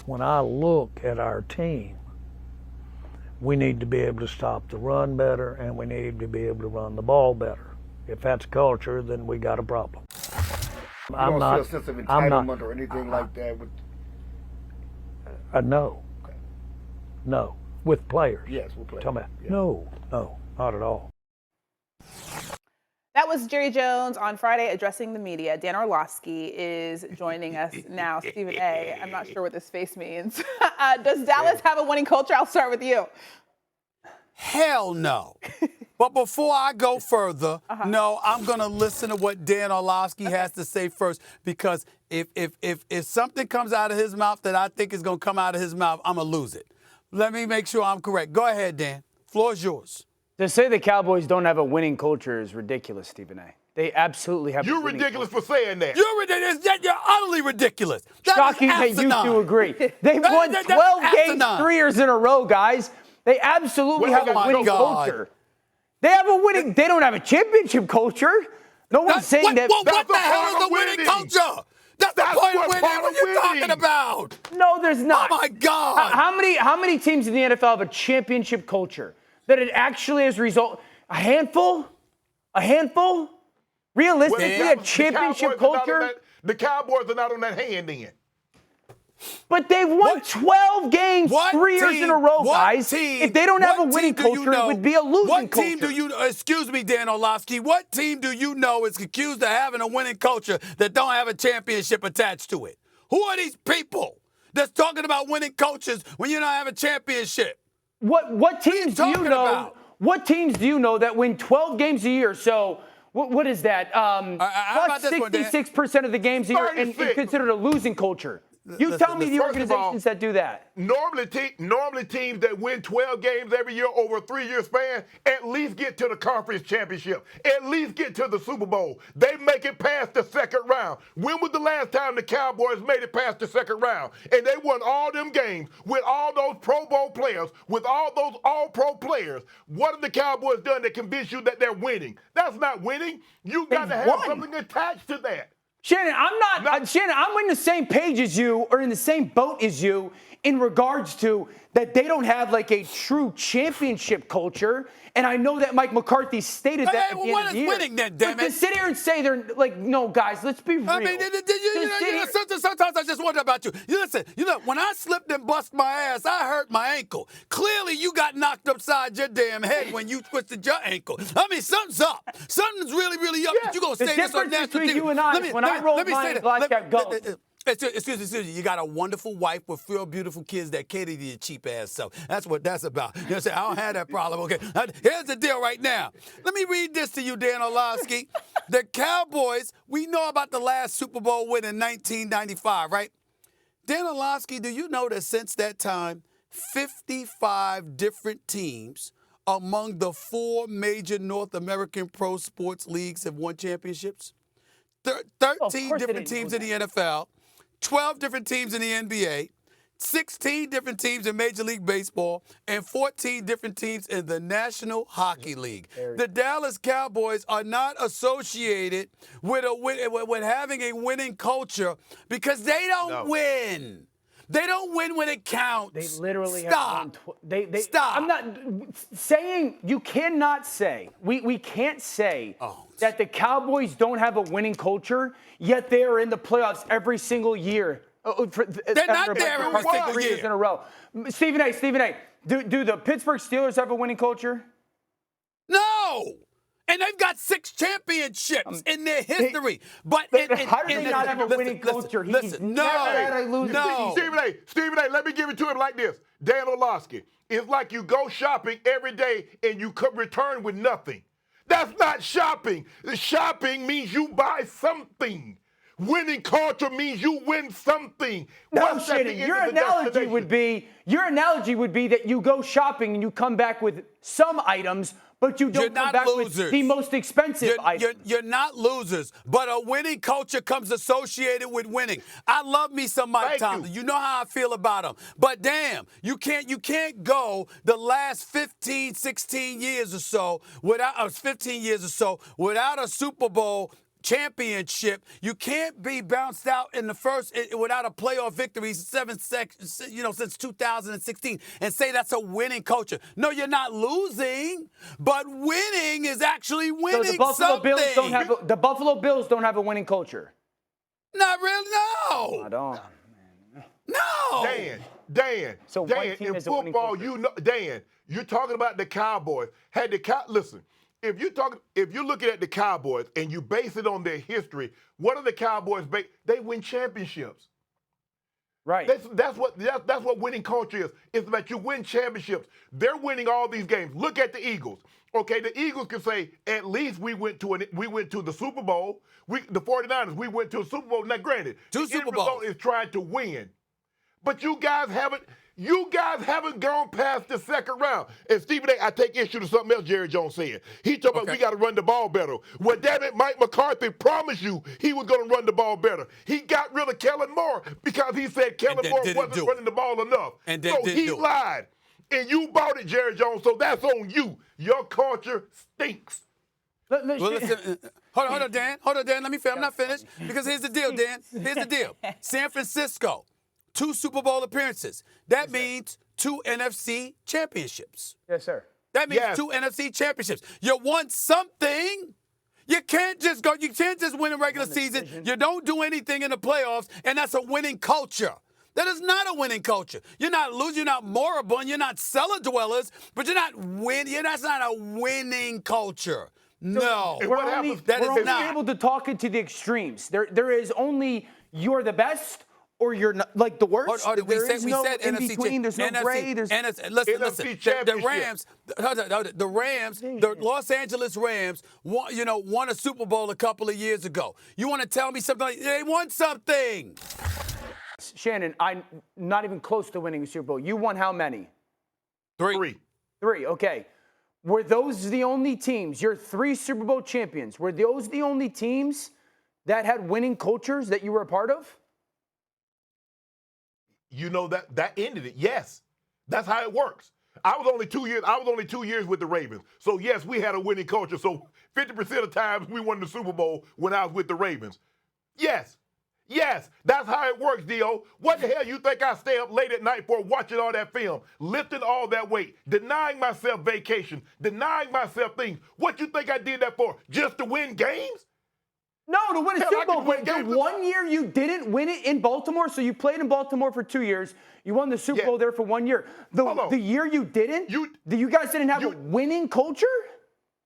when I look at our team, we need to be able to stop the run better, and we need to be able to run the ball better. If that's culture, then we got a problem. You don't feel a sense of entitlement or anything like that? No. Okay. No. With players. Yes, with players. Yeah. No, not at all. That was Jerry Jones on Friday addressing the media. Dan Orlovsky is joining us now. Stephen A., I'm not sure what this face means. Does Dallas have a winning culture? I'll start with you. Hell no. But before I go further, no, I'm going to listen to what Dan Orlovsky has to say first, because if something comes out of his mouth that I think is going to come out of his mouth, I'm going to lose it. Let me make sure I'm correct. Go ahead, Dan. Floor is yours. To say the Cowboys don't have a winning culture is ridiculous, Stephen A. They absolutely have. You're ridiculous for saying that. You're ridiculous. You're utterly ridiculous. Shocking that you two agree. They've won 12 games 3 years in a row, guys. They absolutely have a winning culture. They have a winning. They don't have a championship culture. No one's saying that. What the hell is a winning culture? That's the point of winning. What are you talking about? No, there's not. Oh my God! How many teams in the NFL have a championship culture that it actually has result? A handful. Realistically, a championship culture. The Cowboys are not on that hand end. But they've won 12 games 3 years in a row, guys. If they don't have a winning culture, it would be a losing culture. What team do you know, excuse me, Dan Orlovsky, what team do you know is accused of having a winning culture that don't have a championship attached to it? Who are these people that's talking about winning cultures when you don't have a championship? What teams do you know? About? What teams do you know that win 12 games a year? So what is that? Plus 66% of the games a year and considered a losing culture. You tell me the organizations that do that. Normally teams that win 12 games every year over a 3-year span at least get to the conference championship, at least get to the Super Bowl. They make it past the second round. When was the last time the Cowboys made it past the second round? And they won all them games with all those Pro Bowl players, with all those All-Pro players. What have the Cowboys done to convince you that they're winning? That's not winning. You got to have something attached to that. Shannon, Shannon, I'm in the same page as you, or in the same boat as you, in regards to that they don't have like a true championship culture. And I know that Mike McCarthy stated that at the end of the year. What is winning then, damn it? But to sit here and say they're like, no, guys, let's be real. I mean, sometimes I just wonder about you. Listen, when I slipped and bust my ass, I hurt my ankle. Clearly, you got knocked upside your damn head when you twisted your ankle. I mean, something's up. Something's really, really up. That you're going to say this on national TV. You and I, when I rolled mine, Black Cat go. Excuse me. You got a wonderful wife with 4 beautiful kids that cater to your cheap ass self. That's what that's about. You know what I'm saying? I don't have that problem. Okay. Here's the deal right now. Let me read this to you, Dan Orlovsky. The Cowboys, we know about the last Super Bowl win in 1995, right? Dan Orlovsky, do you know that since that time, 55 different teams among the 4 major North American pro sports leagues have won championships? 13 different teams in the NFL. 12 different teams in the NBA, 16 different teams in Major League Baseball, and 14 different teams in the National Hockey League. The Dallas Cowboys are not associated with having a winning culture because they don't win. They don't win when it counts. They literally Stop. have Stop. I'm not saying you cannot say. We can't say that the Cowboys don't have a winning culture, yet they are in the playoffs every single year. They're not there every single 3 years year. in a row. Stephen A. Do the Pittsburgh Steelers have a winning culture? No. And they've got 6 championships in their history. But how do they not have a winning culture? Listen, no. Stephen A., let me give it to him like this. Dan Orlovsky, it's like you go shopping every day and you could return with nothing. That's not shopping. Shopping means you buy something. Winning culture means you win something. No, Shannon, your analogy would be that you go shopping and you come back with some items, but you don't come back with the most expensive items. You're not losers, but a winning culture comes associated with winning. I love me some Mike Tomlin. You know how I feel about him. But damn, you can't go the last 15, 16 years or so without 15 years or so without a Super Bowl championship, you can't be bounced out in the first without a playoff victory since 2016 and say that's a winning culture. No, you're not losing, but winning is actually winning. So the Buffalo Bills don't have a winning culture. Not really. No. I don't. No. Dan. So Dan, in football, Dan, you're talking about the Cowboys. Listen. If you're looking at the Cowboys and you base it on their history, what are the Cowboys? They win championships. Right. That's what winning culture is. It's about you win championships. They're winning all these games. Look at the Eagles. Okay, the Eagles can say at least we went to the Super Bowl. The 49ers, we went to a Super Bowl. Now, granted, Two Super Bowls is trying to win, but you guys haven't gone past the second round. And Stephen A., I take issue to something else Jerry Jones said. He talked about we got to run the ball better. Well, damn it, Mike McCarthy promised you he was going to run the ball better. He got rid of Kellen Moore because he said Kellen Moore wasn't running the ball enough. So he lied. And you bought it, Jerry Jones, so that's on you. Your culture stinks. Well, listen, hold on, Dan. Let me finish. I'm not finished. Because here's the deal, Dan. Here's the deal. San Francisco, 2 Super Bowl appearances. That means 2 NFC championships. Yes, sir. That means 2 NFC championships. You won something. You can't just win a regular season. You don't do anything in the playoffs, and that's a winning culture. That is not a winning culture. You're not losing, you're not moribund, you're not cellar dwellers, but you're not winning. That's not a winning culture. No. We're only able to talk it to the extremes. There is only you're the best or you're not, like the worst. There is no in between. There's no gray. Listen. The Rams, the Los Angeles Rams, won a Super Bowl a couple of years ago. You want to tell me something? They won something. Shannon, I'm not even close to winning a Super Bowl. You won how many? 3. 3, okay. Were those the only teams, your 3 Super Bowl champions, were those the only teams that had winning cultures that you were a part of? You know that ended it. Yes. That's how it works. I was only 2 years with the Ravens. So yes, we had a winning culture. So 50% of times we won the Super Bowl when I was with the Ravens. Yes, that's how it works, D.O. What the hell you think I stay up late at night for watching all that film, lifting all that weight, denying myself vacation, denying myself things? What you think I did that for? Just to win games? No, to win a Super Bowl. The 1 year you didn't win it in Baltimore, so you played in Baltimore for 2 years. You won the Super Bowl there for 1 year. The year you didn't, you guys didn't have a winning culture?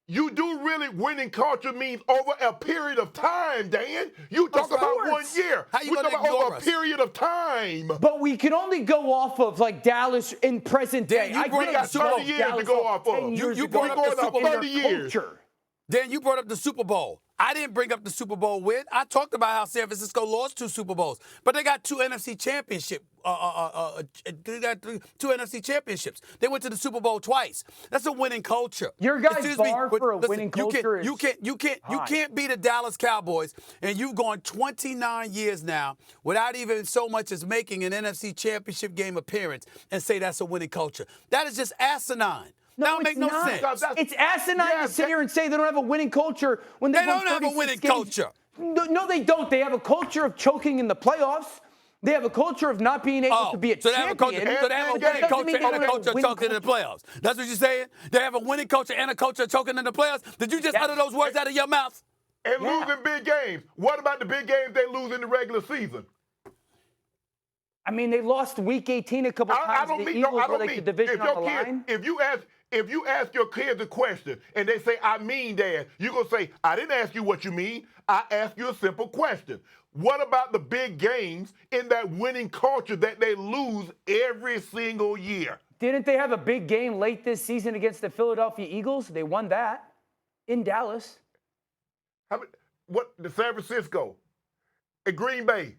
You do really winning culture means over a period of time, Dan. You talk about 1 year. How you going to ignore over a period of time. But we can only go off of like Dallas in present day. You got 30 years to go off of. You brought up the Super Bowl. 30 years. Dan, you brought up the Super Bowl. I didn't bring up the Super Bowl win. I talked about how San Francisco lost 2 Super Bowls, but they got 2 NFC championship. They got 2 NFC championships. They went to the Super Bowl twice. That's a winning culture. Your guys' bar for a winning culture is you can't beat the Dallas Cowboys, and you've gone 29 years now without even so much as making an NFC championship game appearance and say that's a winning culture. That is just asinine. No, that don't make no sense. It's asinine to sit here and say they don't have a winning culture when they don't have a winning culture. No, they don't. They have a culture of choking in the playoffs. They have a culture of not being able to be a champion. So they have a winning culture and a culture of choking in the playoffs. That's what you're saying? They have a winning culture and a culture of choking in the playoffs? Did you just utter those words out of your mouth? And losing big games. What about the big games they lose in the regular season? I mean, they lost Week 18 a couple times. The Eagles were like the division on the line. If you ask your kids a question and they say, I mean, Dad, you're going to say, I didn't ask you what you mean. I asked you a simple question. What about the big games in that winning culture that they lose every single year? Didn't they have a big game late this season against the Philadelphia Eagles? They won that in Dallas. The San Francisco, at Green Bay.